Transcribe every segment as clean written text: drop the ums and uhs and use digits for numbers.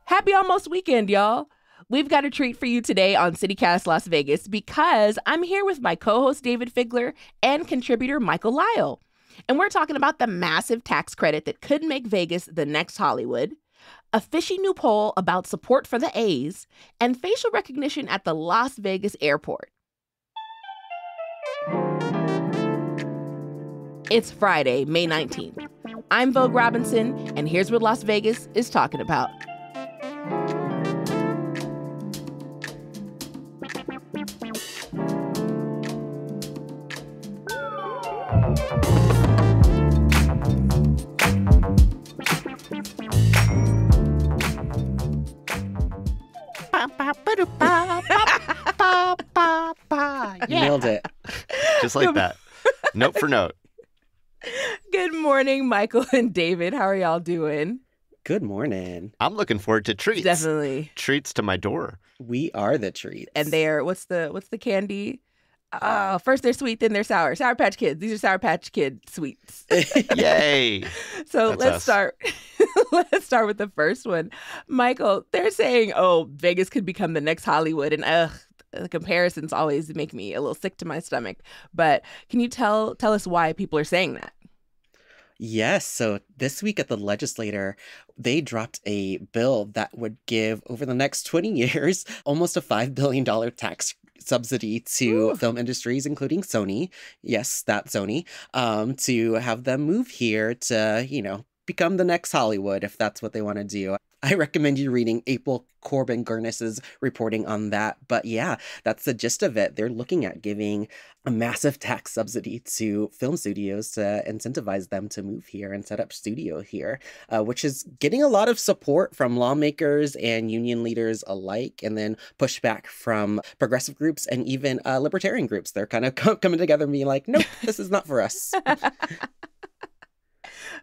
Happy almost weekend, y'all. We've got a treat for you today on CityCast Las Vegas because I'm here with my co-host Dayvid Figler and contributor Michael Lyle. And we're talking about the massive tax credit that could make Vegas the next Hollywood, a fishy new poll about support for the A's, and facial recognition at the Las Vegas airport. It's Friday, May 19th. I'm Vogue Robinson, and here's what Las Vegas is talking about. Nailed it. Just like that. Note for note. Good morning, Michael and Dayvid. How are y'all doing? Good morning. I'm looking forward to treats. Definitely. Treats to my door. We are the treats. And they're, what's the candy? First they're sweet, then they're sour. Sour Patch Kids. These are Sour Patch Kid sweets. Yay. So That's let's us. start. Let's start with the first one. Michael, they're saying, Vegas could become the next Hollywood. And the comparisons always make me a little sick to my stomach. But can you tell us why people are saying that? Yes. So this week at the legislature, they dropped a bill that would give, over the next 20 years, almost a $5 billion tax subsidy to film industries, including Sony. Yes, that Sony. To have them move here to, become the next Hollywood, if that's what they want to do. I recommend you reading April Corbin-Gurniss's reporting on that. But yeah, that's the gist of it. They're looking at giving a massive tax subsidy to film studios to incentivize them to move here and set up studio here, which is getting a lot of support from lawmakers and union leaders alike, and then pushback from progressive groups and even libertarian groups. They're kind of coming together and being like, nope, this is not for us.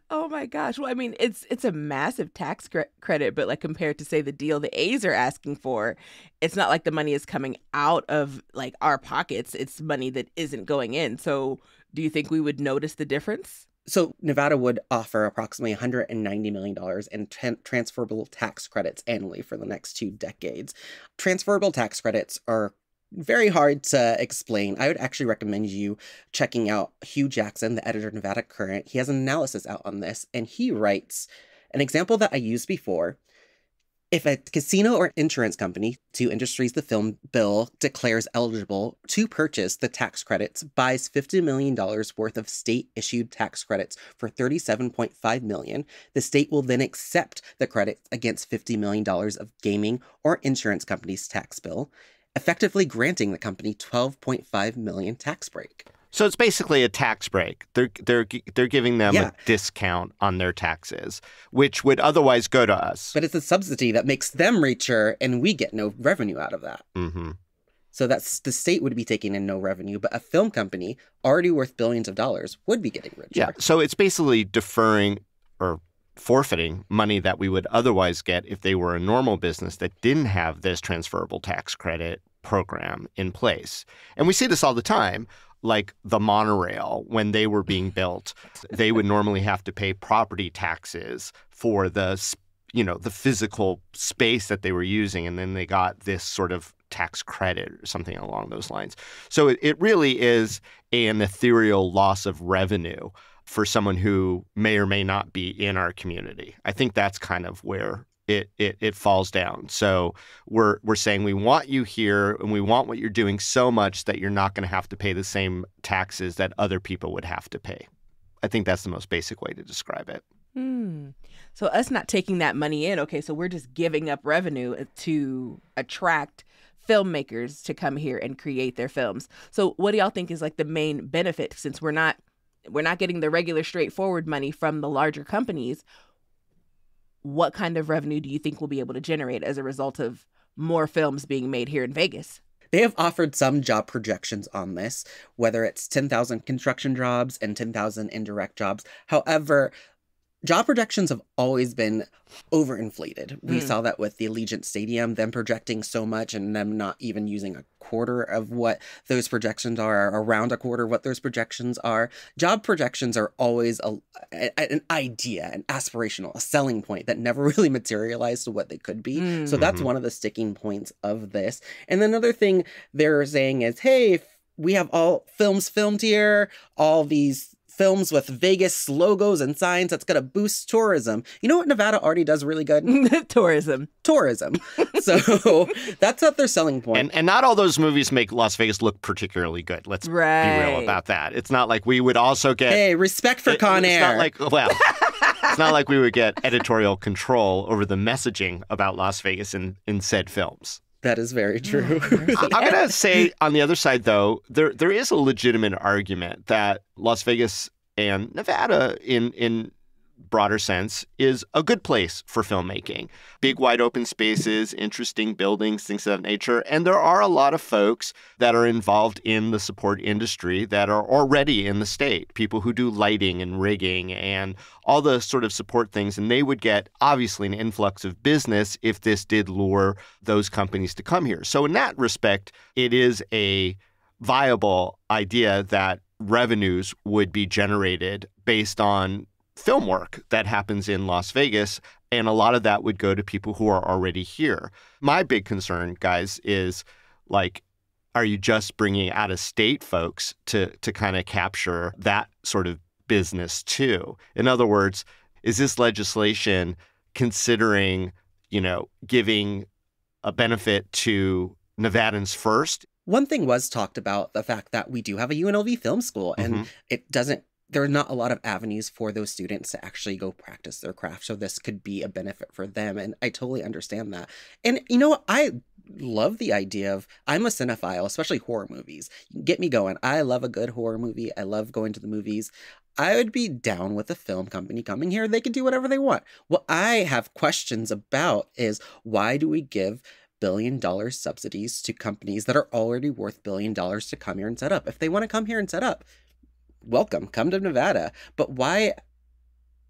Oh my gosh. Well, I mean, it's a massive tax credit, but like compared to, say, the deal the A's are asking for, it's not like the money is coming out of like our pockets. It's money that isn't going in. So do you think we would notice the difference? So Nevada would offer approximately $190 million in transferable tax credits annually for the next 2 decades. Transferable tax credits are very hard to explain. I would actually recommend you checking out Hugh Jackson, the editor of Nevada Current. He has an analysis out on this, and he writes, an example that I used before: if a casino or insurance company, 2 industries the film bill declares eligible to purchase the tax credits, buys $50 million worth of state-issued tax credits for $37.5 million, the state will then accept the credit against $50 million of gaming or insurance company's tax bill, effectively granting the company $12.5 million tax break. So it's basically a tax break. They're giving them a discount on their taxes, which would otherwise go to us. But it's a subsidy that makes them richer, and we get no revenue out of that. Mm-hmm. So that's, the state would be taking in no revenue, but a film company already worth billions of dollars would be getting richer. Yeah. So it's basically deferring or forfeiting money that we would otherwise get if they were a normal business that didn't have this transferable tax credit program in place. And we see this all the time, like the monorail. When they were being built, they would normally have to pay property taxes for the physical space that they were using, and then they got this sort of tax credit or something along those lines. So it really is an ethereal loss of revenue for someone who may or may not be in our community. I think that's kind of where it falls down. So we're saying we want you here, and we want what you're doing so much that you're not going to have to pay the same taxes that other people would have to pay. I think that's the most basic way to describe it. So us not taking that money in, okay, so we're just giving up revenue to attract filmmakers to come here and create their films. So what do y'all think is like the main benefit, since we're not getting the regular straightforward money from the larger companies? What kind of revenue do you think we'll be able to generate as a result of more films being made here in Vegas? They have offered some job projections on this, whether it's 10,000 construction jobs and 10,000 indirect jobs. However, Job projections have always been overinflated. We saw that with the Allegiant Stadium, them projecting so much and them not even using a quarter of what those projections are, around a quarter of what those projections are. Job projections are always an idea, an aspirational, a selling point that never really materialized to what they could be. So that's one of the sticking points of this. And another thing they're saying is, hey, we have all films filmed here, all these films with Vegas logos and signs that's going to boost tourism. You know what Nevada already does really good? Tourism. So that's not their selling point. And not all those movies make Las Vegas look particularly good. Let's be real about that. It's not like we would also get... Hey, respect for Con Air. It's not like, well, it's not like we would get editorial control over the messaging about Las Vegas in said films. That is very true. I'm going to say on the other side, though, there is a legitimate argument that Las Vegas and Nevada, in broader sense, is a good place for filmmaking. Big, wide open spaces, interesting buildings, things of that nature. And there are a lot of folks that are involved in the support industry that are already in the state, people who do lighting and rigging and all the sort of support things. And they would get, obviously, an influx of business if this did lure those companies to come here. So in that respect, it is a viable idea that revenues would be generated based on film work that happens in Las Vegas, and a lot of that would go to people who are already here. My big concern, guys, is like, are you just bringing out-of-state folks to kind of capture that sort of business too? In other words, is this legislation considering, giving a benefit to Nevadans first? One thing was talked about, the fact that we do have a UNLV film school, and there are not a lot of avenues for those students to actually go practice their craft. So this could be a benefit for them. And I totally understand that. And I love the idea of, I'm a cinephile, especially horror movies. Get me going. I love a good horror movie. I love going to the movies. I would be down with a film company coming here. They can do whatever they want. What I have questions about is, why do we give billion-dollar subsidies to companies that are already worth $1 billion to come here and set up? If they want to come here and set up, welcome, come to Nevada. But why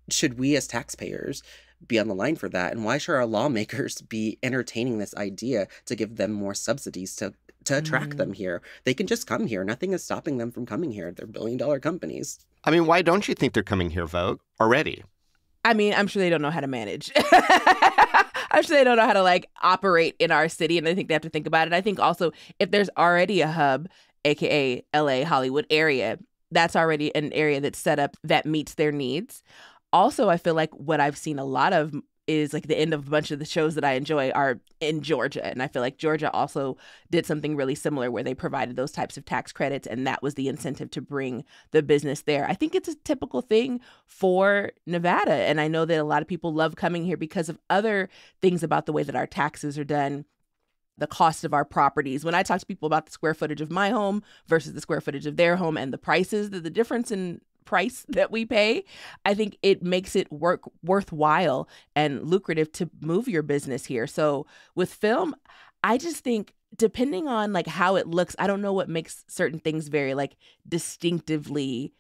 should we as taxpayers be on the line for that? And why should our lawmakers be entertaining this idea to give them more subsidies to attract them here? They can just come here. Nothing is stopping them from coming here. They're billion-dollar companies. I mean, why don't you think they're coming here, Vogue, already? I mean, I'm sure they don't know how to manage. I'm sure they don't know how to operate in our city, and I think they have to think about it. I think also, if there's already a hub, aka LA, Hollywood area, that's already an area that's set up that meets their needs. Also, I feel like what I've seen a lot of is the end of a bunch of the shows that I enjoy are in Georgia. And I feel like Georgia also did something really similar where they provided those types of tax credits, and that was the incentive to bring the business there. I think it's a typical thing for Nevada. And I know that a lot of people love coming here because of other things about the way that our taxes are done, the cost of our properties. When I talk to people about the square footage of my home versus the square footage of their home and the prices, the difference in price that we pay, I think it makes it worthwhile and lucrative to move your business here. So with film, I just think depending on how it looks, I don't know what makes certain things very distinctively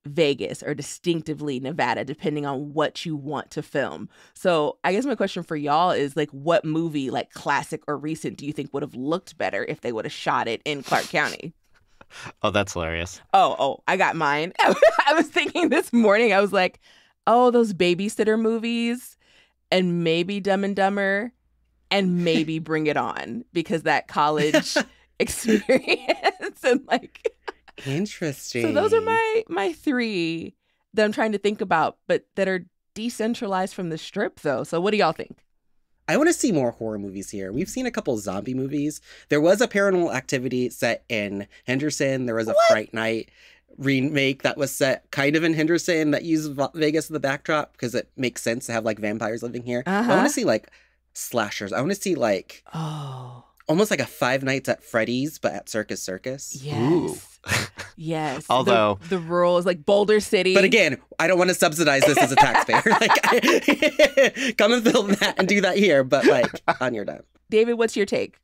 Vegas or distinctively Nevada, depending on what you want to film. So I guess my question for y'all is what movie, classic or recent, do you think would have looked better if they would have shot it in Clark County? Oh, that's hilarious. Oh, I got mine. I was thinking this morning, I was like, oh, those babysitter movies, and maybe Dumb and Dumber, and maybe Bring It On, because that college experience and Interesting. So those are my three that I'm trying to think about, but that are decentralized from the Strip, though. So what do y'all think? I want to see more horror movies here. We've seen a couple zombie movies. There was a Paranormal Activity set in Henderson. There was a Fright Night remake that was set kind of in Henderson that used Vegas as the backdrop because it makes sense to have vampires living here. I want to see slashers. I want to see almost like a Five Nights at Freddy's, but at Circus Circus. Yes. Ooh. Yes. Although the rules Boulder City. But again, I don't want to subsidize this as a taxpayer. Come and film that and do that here, but on your dime. Dayvid, what's your take?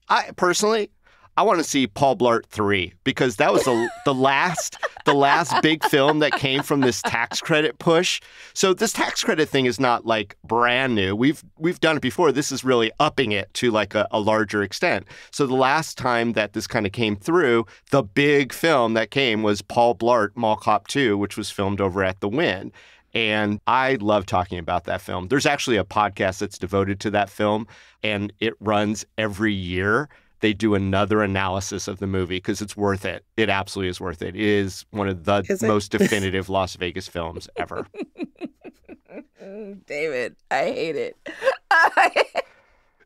I personally, I want to see Paul Blart 3 because that was the last big film that came from this tax credit push. So this tax credit thing is not like brand new. We've done it before. This is really upping it to like a larger extent. So the last time that this kind of came through, the big film that came was Paul Blart Mall Cop 2, which was filmed over at the Wynn. And I love talking about that film. There's actually a podcast that's devoted to that film, and it runs every year. They do another analysis of the movie because it's worth it. It absolutely is worth it. It is one of the most definitive Las Vegas films ever. Dayvid, I hate it.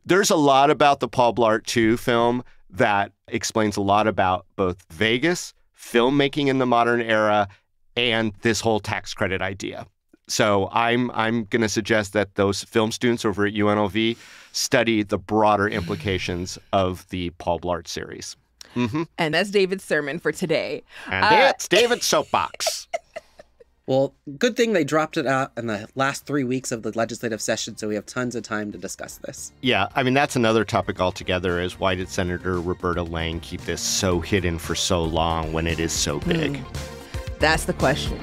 There's a lot about the Paul Blart 2 film that explains a lot about both Vegas, filmmaking in the modern era, and this whole tax credit idea. So I'm going to suggest that those film students over at UNLV study the broader implications of the Paul Blart series. Mm-hmm. And that's Dayvid's sermon for today. And it's Dayvid's soapbox. Well, good thing they dropped it out in the last 3 weeks of the legislative session, so we have tons of time to discuss this. Yeah, I mean, that's another topic altogether is why did Senator Roberta Lang keep this so hidden for so long when it is so big? That's the question.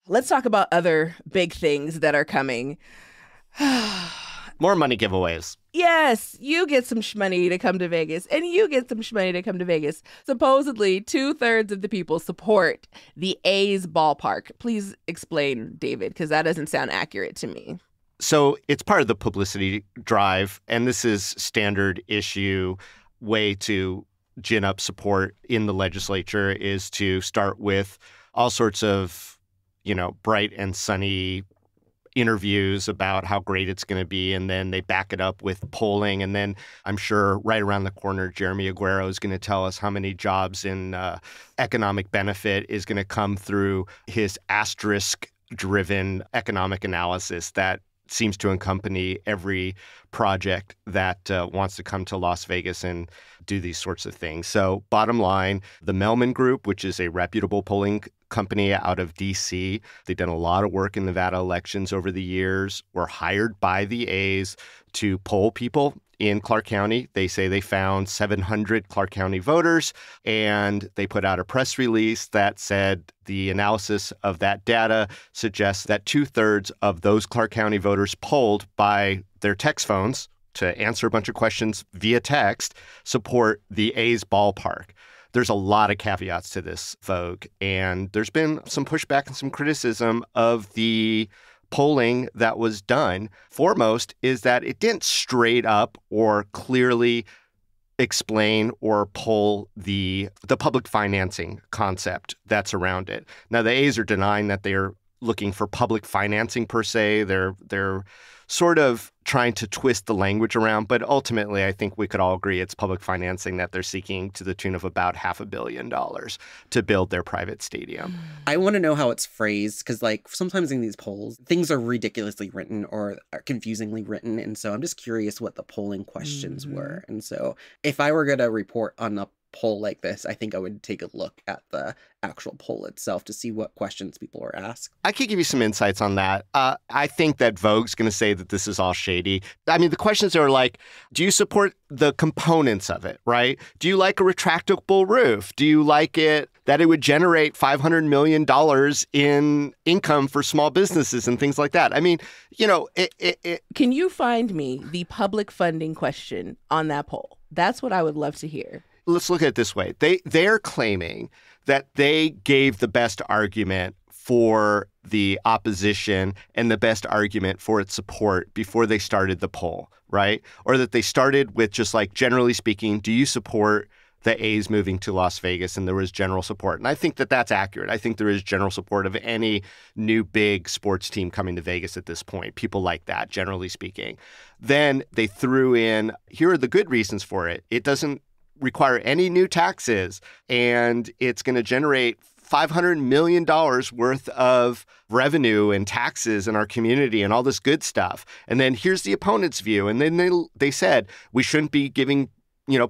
Let's talk about other big things that are coming. More money giveaways. Yes, you get some shmoney to come to Vegas, and you get some shmoney to come to Vegas. Supposedly, 2/3 of the people support the A's ballpark. Please explain, Dayvid, because that doesn't sound accurate to me. So it's part of the publicity drive, and this is standard issue way to gin up support in the legislature is to start with all sorts of, bright and sunny interviews about how great it's going to be, and then they back it up with polling. And then I'm sure right around the corner, Jeremy Aguero is going to tell us how many jobs in economic benefit is going to come through his asterisk-driven economic analysis that seems to accompany every project that wants to come to Las Vegas and do these sorts of things. So bottom line, the Mellman Group, which is a reputable polling company out of D.C., they've done a lot of work in Nevada elections over the years, were hired by the A's to poll people in Clark County. They say they found 700 Clark County voters, and they put out a press release that said the analysis of that data suggests that 2/3 of those Clark County voters polled by their text phones to answer a bunch of questions via text support the A's ballpark. There's a lot of caveats to this, Vogue, and there's been some pushback and some criticism of the polling that was done. Foremost is that it didn't straight up or clearly explain or poll the public financing concept that's around it. Now, the A's are denying that they're looking for public financing per se. They're sort of trying to twist the language around, but ultimately I think we could all agree it's public financing that they're seeking to the tune of about $500 million to build their private stadium. I want to know how it's phrased because, sometimes in these polls, things are ridiculously written or are confusingly written, and so I'm just curious what the polling questions were. And so if I were going to report on a poll like this, I think I would take a look at the actual poll itself to see what questions people were asked. I could give you some insights on that. I think that Vogue's going to say that this is all shady. I mean, the questions are like, do you support the components of it, right? Do you like a retractable roof? Do you like it that it would generate $500 million in income for small businesses and things like that? I mean, Can you find me the public funding question on that poll? That's what I would love to hear. Let's look at it this way. They're claiming that they gave the best argument for the opposition and the best argument for its support before they started the poll, right? Or that they started with just generally speaking, do you support the A's moving to Las Vegas? And there was general support. And I think that that's accurate. I think there is general support of any new big sports team coming to Vegas at this point. People like that, generally speaking. Then they threw in, here are the good reasons for it. It doesn't require any new taxes, and it's going to generate $500 million worth of revenue and taxes in our community and all this good stuff. And then here's the opponent's view. And then they said we shouldn't be giving,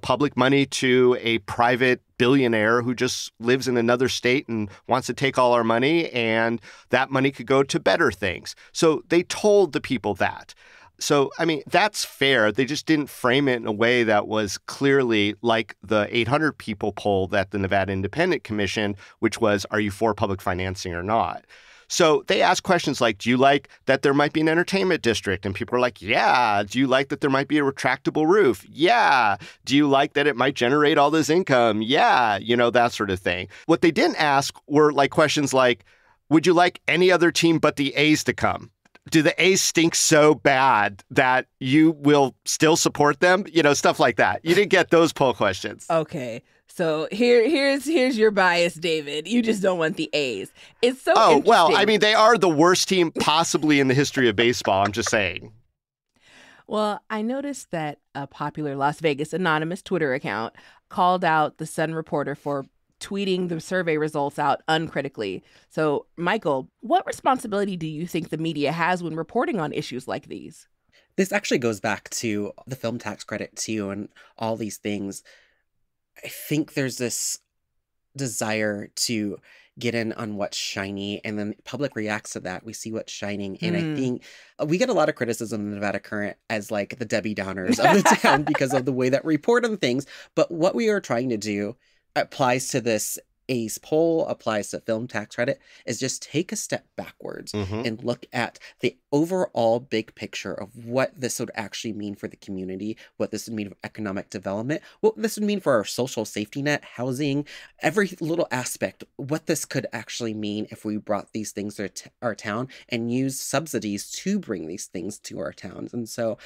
public money to a private billionaire who just lives in another state and wants to take all our money, and that money could go to better things. So they told the people that. So, I mean, that's fair. They just didn't frame it in a way that was clearly like the 800 people poll that the Nevada Independent commissioned, which was, are you for public financing or not? So they asked questions like, do you like that there might be an entertainment district? And people are like, yeah. Do you like that there might be a retractable roof? Yeah. Do you like that it might generate all this income? Yeah. That sort of thing. What they didn't ask were like questions like, would you like any other team but the A's to come? Do the A's stink so bad that you will still support them? Stuff like that. You didn't get those poll questions. Okay. So here's your bias, Dayvid. You just don't want the A's. It's so Oh, interesting. well, I mean, they are the worst team possibly in the history of baseball. I'm just saying. Well, I noticed that a popular Las Vegas anonymous Twitter account called out the Sun reporter for tweeting the survey results out uncritically. So, Michael, what responsibility do you think the media has when reporting on issues like these? This actually goes back to the film tax credit, too, and all these things. I think there's this desire to get in on what's shiny, and then the public reacts to that. We see what's shining. And I think we get a lot of criticism in the Nevada Current as like the Debbie Downers of the town because of the way that we report on things. But what we are trying to do applies to this A's poll, applies to film tax credit, is just take a step backwards and look at the overall big picture of what this would actually mean for the community, what this would mean for economic development, what this would mean for our social safety net, housing, every little aspect, what this could actually mean if we brought these things to our town and used subsidies to bring these things to our towns. And so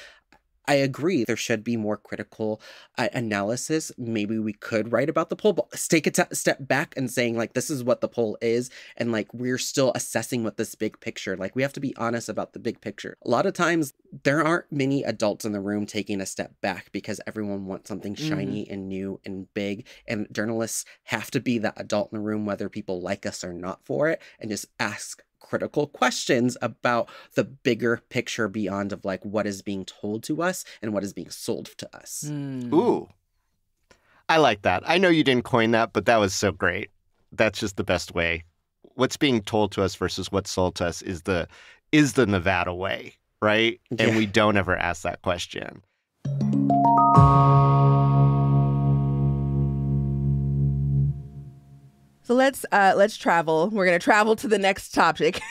I agree there should be more critical analysis. Maybe we could write about the poll, but take a step back and saying, like, this is what the poll is. And, like, we're still assessing what this big picture, like, we have to be honest about the big picture. A lot of times there aren't many adults in the room taking a step back because everyone wants something shiny and new and big. And journalists have to be that adult in the room, whether people like us or not for it, and just ask critical questions about the bigger picture beyond of like what is being told to us and what is being sold to us. Ooh, I like that. I know you didn't coin that, but that was so great. That's just the best way. What's being told to us versus what's sold to us is the Nevada way, right? Yeah. And we don't ever ask that question. So let's travel. We're going to travel to the next topic.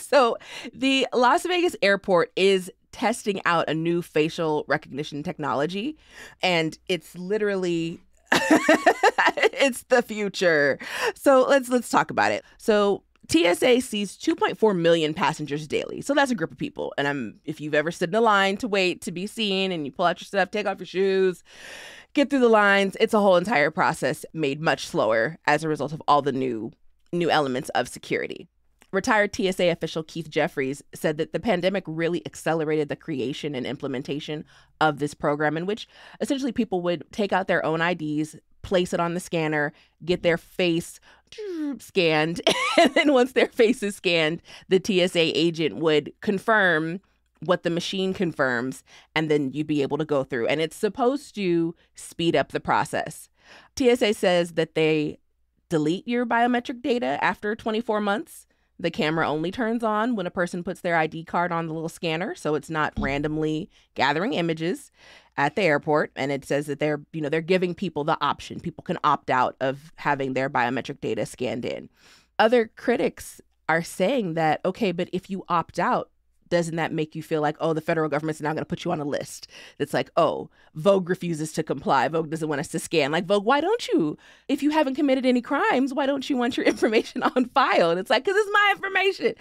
So the Las Vegas airport is testing out a new facial recognition technology, and it's literally it's the future. So let's talk about it. So TSA sees 2.4 million passengers daily. So that's a group of people. And if you've ever stood in a line to wait to be seen and you pull out your stuff, take off your shoes, get through the lines, it's a whole entire process made much slower as a result of all the new elements of security. Retired TSA official Keith Jeffries said that the pandemic really accelerated the creation and implementation of this program, in which essentially people would take out their own IDs, place it on the scanner, get their face scanned, and then once their face is scanned, the TSA agent would confirm what the machine confirms, and then you'd be able to go through. And it's supposed to speed up the process. TSA says that they delete your biometric data after 24 months. The camera only turns on when a person puts their ID card on the little scanner, so it's not randomly gathering images at the airport. And it says that they're giving people the option. People can opt out of having their biometric data scanned in. Other critics are saying that, okay, but if you opt out, doesn't that make you feel like, oh, the federal government's now going to put you on a list? It's like, oh, Vogue refuses to comply. Vogue doesn't want us to scan. Like, Vogue, why don't you? If you haven't committed any crimes, why don't you want your information on file? And it's like, because it's my information.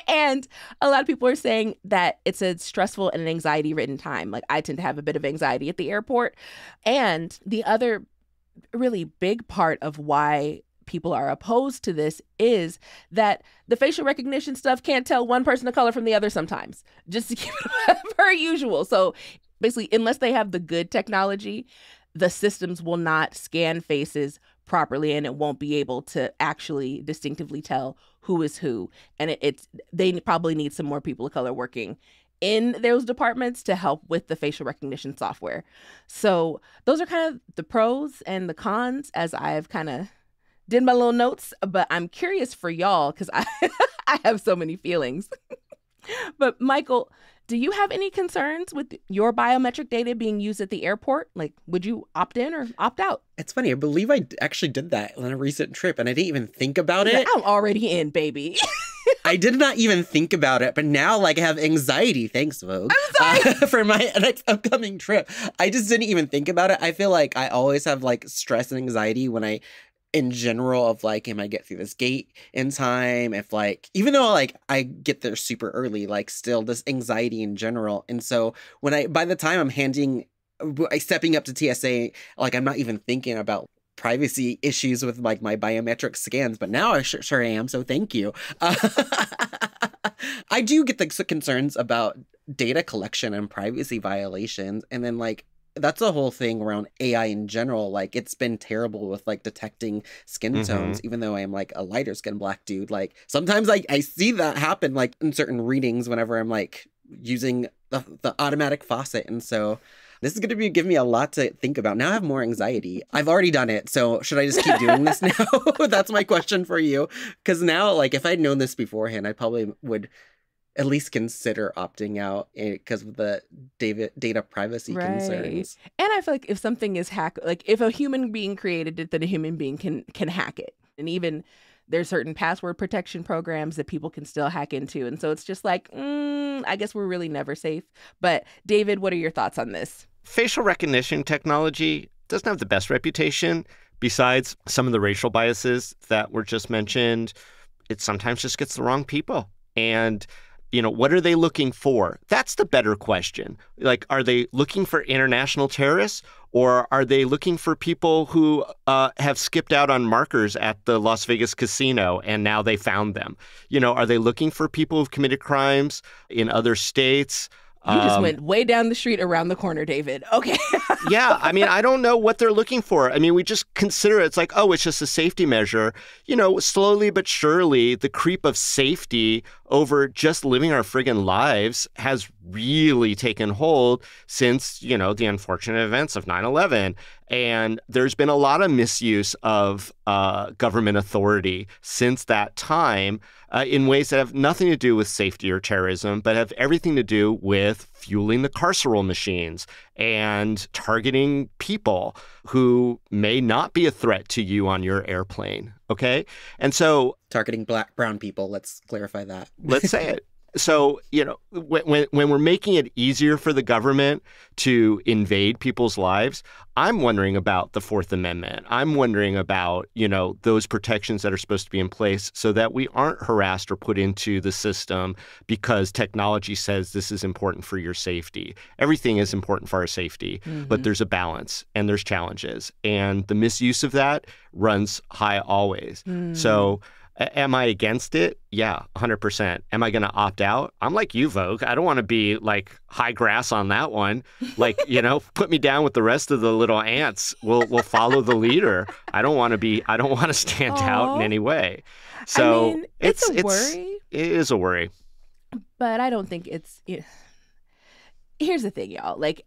And a lot of people are saying that it's a stressful and an anxiety-ridden time. Like, I tend to have a bit of anxiety at the airport. And the other really big part of why people are opposed to this is that the facial recognition stuff can't tell one person of color from the other sometimes, just to keep it per usual. So basically, unless they have the good technology, the systems will not scan faces properly, and it won't be able to actually distinctively tell who is who. And they probably need some more people of color working in those departments to help with the facial recognition software. So those are kind of the pros and the cons as I've kind of did my little notes, but I'm curious for y'all because I have so many feelings. But Michael, do you have any concerns with your biometric data being used at the airport? Like, would you opt in or opt out? It's funny. I believe I actually did that on a recent trip, and I didn't even think about it. I'm already in, baby. I did not even think about it, but now, like, I have anxiety. Thanks, Vogue. I'm sorry. For my next upcoming trip. I just didn't even think about it. I feel like I always have, like, stress and anxiety when in general of, like, am I get through this gate in time? If, like, even though, like, I get there super early, like, still this anxiety in general. And so by the time I'm stepping up to TSA, like, I'm not even thinking about privacy issues with, like, my biometric scans, but now I sure am, so thank you. I do get the concerns about data collection and privacy violations, and then, like, that's a whole thing around AI in general. Like, it's been terrible with, like, detecting skin tones, even though I am, like, a lighter skin black dude. Like, sometimes I see that happen, like, in certain readings whenever I'm, like, using the automatic faucet, and so this is going to give me a lot to think about. Now I have more anxiety. I've already done it, so should I just keep doing this now? That's my question for you. Because now, like, if I'd known this beforehand, I probably would at least consider opting out because of the data privacy concerns. And I feel like if something is hacked, like if a human being created it, then a human being can hack it. And even there's certain password protection programs that people can still hack into. And so it's just like, I guess we're really never safe. But Dayvid, what are your thoughts on this? Facial recognition technology doesn't have the best reputation. Besides some of the racial biases that were just mentioned, it sometimes just gets the wrong people. And what are they looking for? That's the better question. Like, are they looking for international terrorists, or are they looking for people who have skipped out on markers at the Las Vegas casino and now they found them? Are they looking for people who've committed crimes in other states? You just went way down the street around the corner, Dayvid. Okay. Yeah. I mean, I don't know what they're looking for. I mean, we just consider it's like, oh, it's just a safety measure. Slowly but surely, the creep of safety over just living our friggin' lives has really taken hold since, the unfortunate events of 9/11. And there's been a lot of misuse of government authority since that time in ways that have nothing to do with safety or terrorism, but have everything to do with fueling the carceral machines and targeting people who may not be a threat to you on your airplane. Okay. And so targeting brown people. Let's clarify that. Let's say it. So, when we're making it easier for the government to invade people's lives, I'm wondering about the Fourth Amendment. I'm wondering about, those protections that are supposed to be in place so that we aren't harassed or put into the system because technology says this is important for your safety. Everything is important for our safety, but there's a balance and there's challenges. And the misuse of that runs high always. So am I against it? Yeah, 100%. Am I going to opt out? I'm like you, Vogue. I don't want to be like high grass on that one. Like, put me down with the rest of the little ants. We'll follow the leader. I don't want to stand out in any way. So I mean, it's a worry. It is a worry. But I don't think it's... Here's the thing, y'all. Like,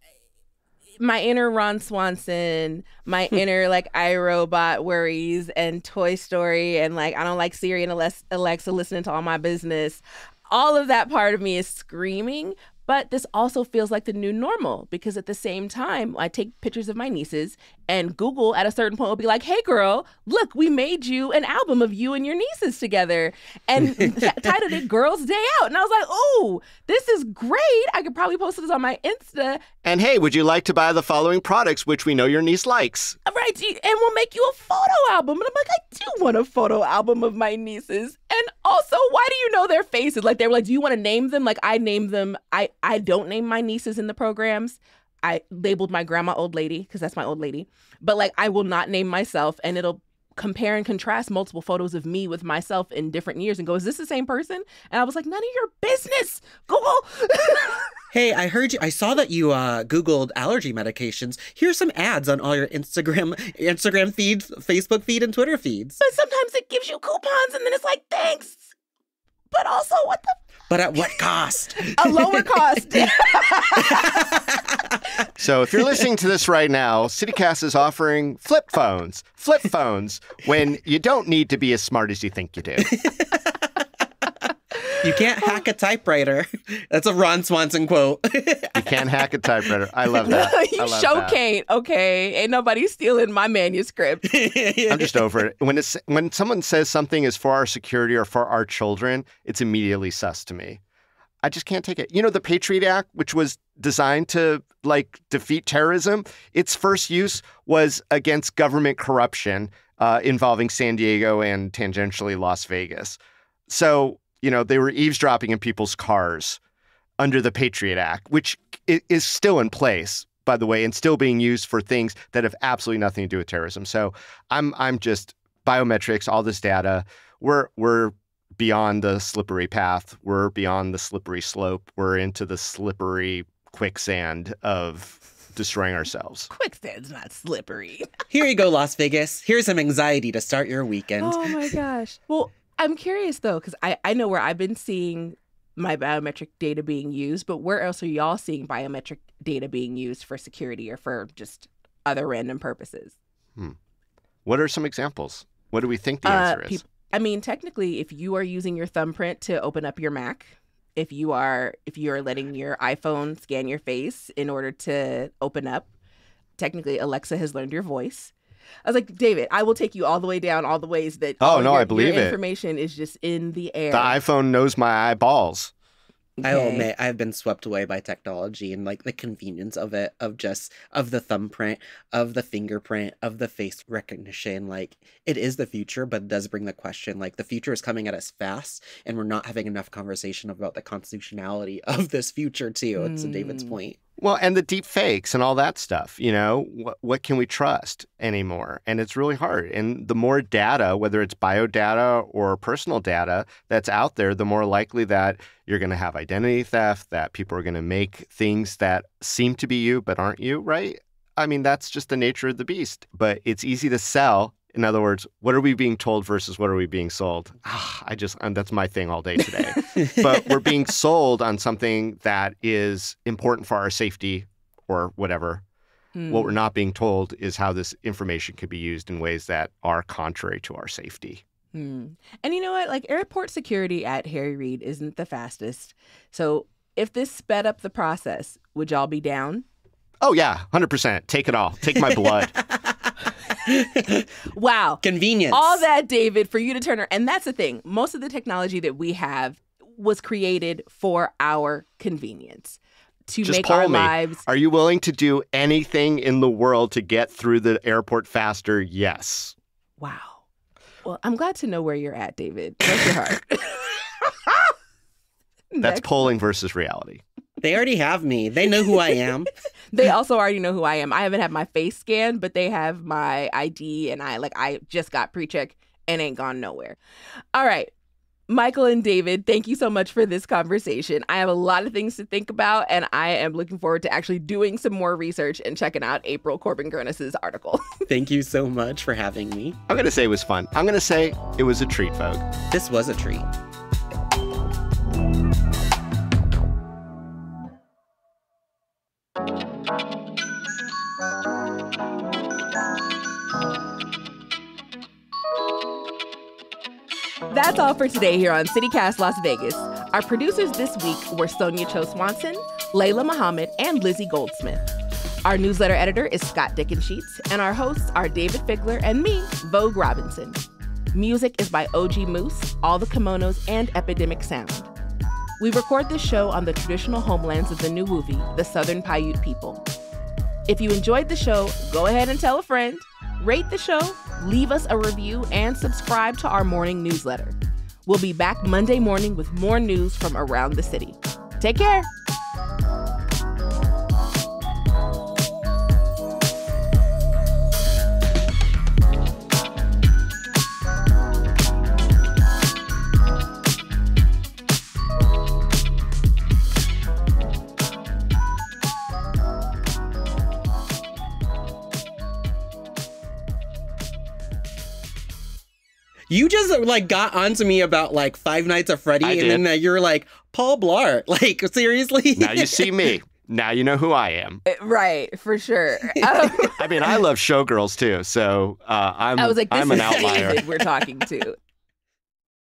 my inner Ron Swanson, my inner like iRobot worries and Toy Story and like I don't like Siri and Alexa listening to all my business. All of that part of me is screaming. But this also feels like the new normal because at the same time, I take pictures of my nieces and Google at a certain point will be like, hey, girl, look, we made you an album of you and your nieces together and titled it Girls Day Out. And I was like, oh, this is great. I could probably post this on my Insta. And hey, would you like to buy the following products, which we know your niece likes? Right. And we'll make you a photo album. And I'm like, I do want a photo album of my nieces. And also, why do you know their faces? Like, they were like, do you want to name them? Like, I named them. I don't name my nieces in the programs. I labeled my grandma old lady because that's my old lady. But like, I will not name myself, and it'll compare and contrast multiple photos of me with myself in different years and go, is this the same person? And I was like, none of your business, Google. Hey, I saw that you Googled allergy medications. Here's some ads on all your Instagram feeds, Facebook feed, and Twitter feeds. But sometimes it gives you coupons and then it's like, thanks. But also, what the? But at what cost? A lower cost. So if you're listening to this right now, CityCast is offering flip phones when you don't need to be as smart as you think you do. You can't hack a typewriter. That's a Ron Swanson quote. You can't hack a typewriter. I love that. You sure can't, okay? Ain't nobody stealing my manuscript. I'm just over it. When someone says something is for our security or for our children, it's immediately sus to me. I just can't take it. You know, the Patriot Act, which was designed to, defeat terrorism, its first use was against government corruption involving San Diego and tangentially Las Vegas. So, they were eavesdropping in people's cars under the Patriot Act, which is still in place, by the way, and still being used for things that have absolutely nothing to do with terrorism. So I'm just biometrics, all this data. We're beyond the slippery path. We're beyond the slippery slope. We're into the slippery quicksand of destroying ourselves. Quicksand's not slippery. Here you go, Las Vegas. Here's some anxiety to start your weekend. Oh my gosh. Well, I'm curious, though, because I know where I've been seeing my biometric data being used, but where else are y'all seeing biometric data being used for security or for just other random purposes? What are some examples? What do we think the answer is? Technically, if you are using your thumbprint to open up your Mac, if you are letting your iPhone scan your face in order to open up, technically Alexa has learned your voice. I was like, Dayvid, I will take you all the way down all the ways that I believe your information is just in the air. The iPhone knows my eyeballs. Okay. I will admit, I've been swept away by technology and the convenience of it, of the thumbprint, of the fingerprint, of the face recognition. It is the future, but it does bring the question, the future is coming at us fast and we're not having enough conversation about the constitutionality of this future too. It's David's point. Well, and the deep fakes and all that stuff, what can we trust anymore? And it's really hard. And the more data, whether it's biodata or personal data that's out there, the more likely that you're going to have identity theft, that people are going to make things that seem to be you but aren't you, right? I mean, that's just the nature of the beast. But it's easy to sell. In other words, what are we being told versus what are we being sold? That's my thing all day today. But we're being sold on something that is important for our safety or whatever. What we're not being told is how this information could be used in ways that are contrary to our safety. And you know what? Airport security at Harry Reid isn't the fastest. So if this sped up the process, would y'all be down? Oh, yeah, 100%. Take it all. Take my blood. Wow. Convenience. All that, Dayvid, for you to turn around. And that's the thing. Most of the technology that we have was created for our convenience. To Just make our lives. Are you willing to do anything in the world to get through the airport faster? Yes. Wow. Well, I'm glad to know where you're at, Dayvid. Bless your heart. That's polling versus reality. They already have me. They know who I am. They also already know who I am. I haven't had my face scanned, but they have my ID, and I just got pre-check and ain't gone nowhere. All right. Michael and Dayvid, thank you so much for this conversation. I have a lot of things to think about, and I am looking forward to actually doing some more research and checking out April Corbin-Gurnis's article. Thank you so much for having me. I'm going to say it was fun. I'm going to say it was a treat, Vogue. This was a treat. That's all for today here on CityCast Las Vegas. Our producers this week were Sonia Cho Swanson, Layla Muhammad, and Lizzie Goldsmith. Our newsletter editor is Scott Dickensheets, and our hosts are Dayvid Figler and me, Vogue Robinson. Music is by OG Moose, All the Kimonos, and Epidemic Sound. We record this show on the traditional homelands of the Nuwuvi, the Southern Paiute people. If you enjoyed the show, go ahead and tell a friend, rate the show, leave us a review, and subscribe to our morning newsletter. We'll be back Monday morning with more news from around the city. Take care. You just like got onto me about like Five Nights at Freddy, and then you're like, Paul Blart. Like, seriously? Now you see me. Now you know who I am. Right, for sure. I mean, I love Showgirls too, so I'm I was like, this I'm an is outlier. Dayvid we're talking to.